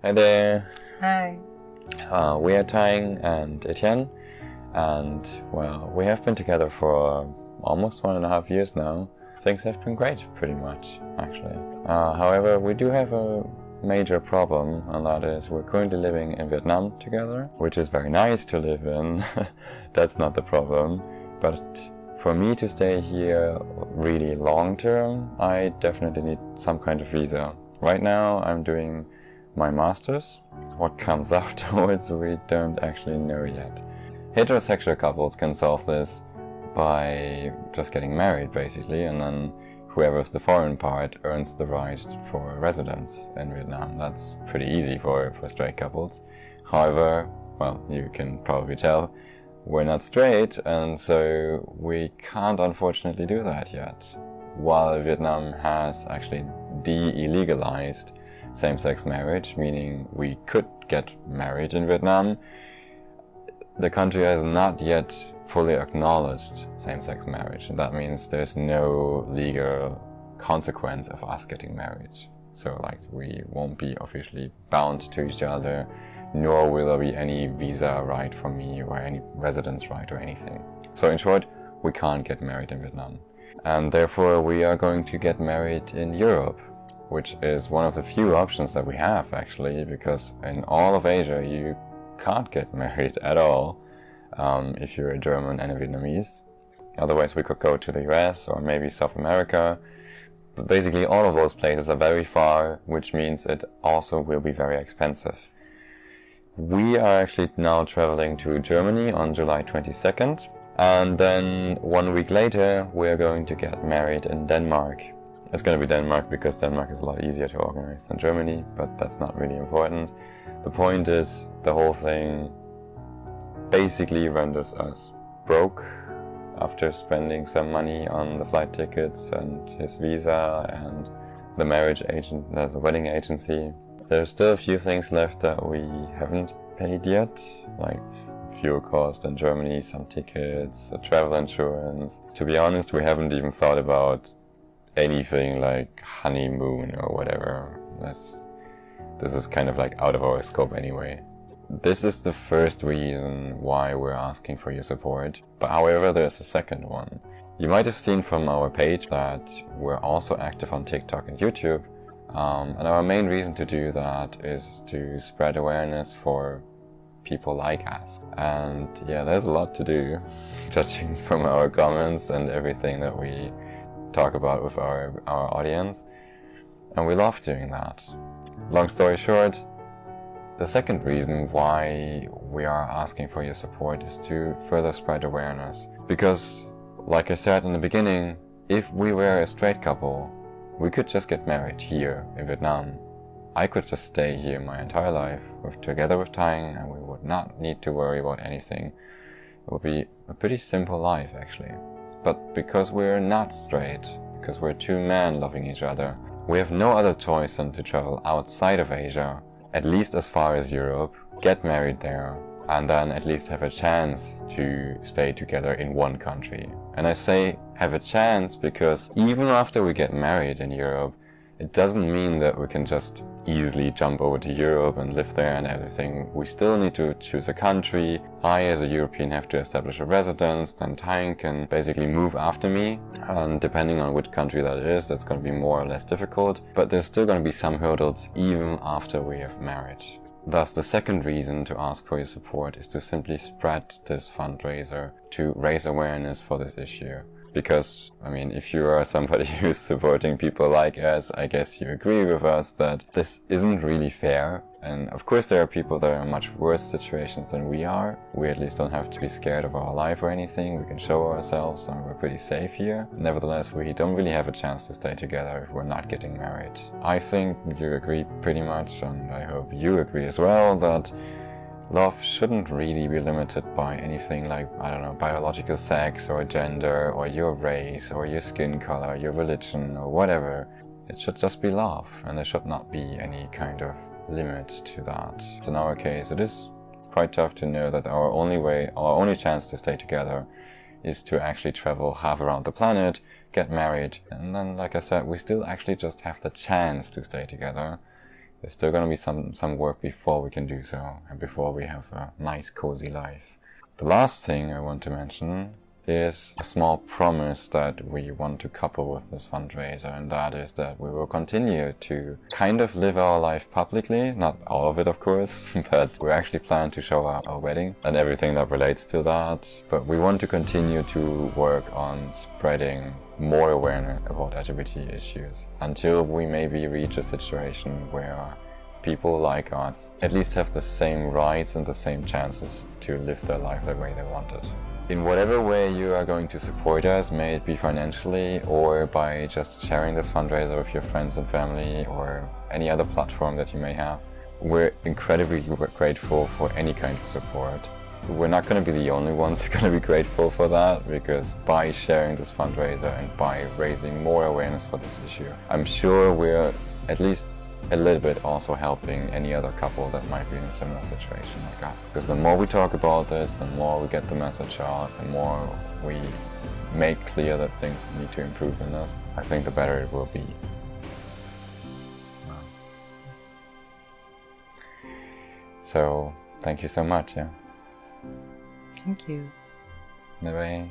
Hi there. Hi. We are Thanh and Etienne, and well, we have been together for almost 1.5 years now. Things have been great, pretty much, actually. However, we do have a major problem, and that is we're currently living in Vietnam together, which is very nice to live in. That's not the problem. But for me to stay here really long term, I definitely need some kind of visa. Right now, I'm doing my master's. What comes afterwards, we don't actually know yet. Heterosexual couples can solve this by just getting married, basically, and then whoever's the foreign part earns the right for residence in Vietnam. That's pretty easy for straight couples. However, well, you can probably tell, we're not straight, and so we can't unfortunately do that yet. While Vietnam has actually de-illegalized same-sex marriage, meaning we could get married in Vietnam, the country has not yet fully acknowledged same-sex marriage, and that means there's no legal consequence of us getting married. So like, we won't be officially bound to each other, nor will there be any visa right for me or any residence right or anything. So in short, we can't get married in Vietnam. And therefore we are going to get married in Europe, which is one of the few options that we have, actually, because in all of Asia you can't get married at all if you're a German and a Vietnamese. Otherwise we could go to the US or maybe South America. But basically all of those places are very far, which means it also will be very expensive. We are actually now traveling to Germany on July 22nd, and then 1 week later we're going to get married in Denmark. It's going to be Denmark because Denmark is a lot easier to organize than Germany, but that's not really important. The point is, the whole thing basically renders us broke after spending some money on the flight tickets and his visa and the marriage agent, the wedding agency. There's still a few things left that we haven't paid yet, like fuel cost in Germany, some tickets, travel insurance. To be honest, we haven't even thought about anything like honeymoon or whatever. This is kind of like out of our scope anyway. This is the first reason why we're asking for your support, but however there's a second one. You might have seen from our page that we're also active on TikTok and YouTube, and our main reason to do that is to spread awareness for people like us. And yeah, there's a lot to do, judging from our comments and everything that we talk about with our audience, and we love doing that. Long story short, the second reason why we are asking for your support is to further spread awareness. Because, like I said in the beginning, if we were a straight couple, we could just get married here in Vietnam. I could just stay here my entire life together with Thanh, and we would not need to worry about anything. It would be a pretty simple life, actually. But because we're not straight, because we're two men loving each other, we have no other choice than to travel outside of Asia, at least as far as Europe, get married there, and then at least have a chance to stay together in one country. And I say have a chance because even after we get married in Europe, it doesn't mean that we can just easily jump over to Europe and live there and everything. We still need to choose a country. I, as a European, have to establish a residence, then Thanh can basically move after me. And depending on which country that is, that's going to be more or less difficult. But there's still going to be some hurdles even after we have married. Thus, the second reason to ask for your support is to simply spread this fundraiser to raise awareness for this issue. Because, I mean, if you are somebody who's supporting people like us, I guess you agree with us that this isn't really fair. And of course there are people that are in much worse situations than we are. We at least don't have to be scared of our life or anything. We can show ourselves and we're pretty safe here. Nevertheless, we don't really have a chance to stay together if we're not getting married. I think you agree pretty much, and I hope you agree as well, that love shouldn't really be limited by anything like, I don't know, biological sex or gender or your race or your skin color, your religion or whatever. It should just be love, and there should not be any kind of limit to that. In our case, it is quite tough to know that our only chance to stay together is to actually travel half around the planet, get married, and then, like I said, we still actually just have the chance to stay together. there's still going to be some work before we can do so, and before we have a nice, cozy life. The last thing I want to mention is a small promise that we want to couple with this fundraiser, and that is that we will continue to kind of live our life publicly, not all of it of course, but we actually plan to show our wedding and everything that relates to that. But we want to continue to work on spreading more awareness about LGBT issues until we maybe reach a situation where people like us at least have the same rights and the same chances to live their life the way they want it. In whatever way you are going to support us, may it be financially or by just sharing this fundraiser with your friends and family or any other platform that you may have, we're incredibly grateful for any kind of support. We're not going to be the only ones who are going to be grateful for that, because by sharing this fundraiser and by raising more awareness for this issue, I'm sure we're at least a little bit also helping any other couple that might be in a similar situation like us. Because the more we talk about this, the more we get the message out, the more we make clear that things need to improve in this, I think the better it will be. So, thank you so much, yeah. Thank you. Bye bye.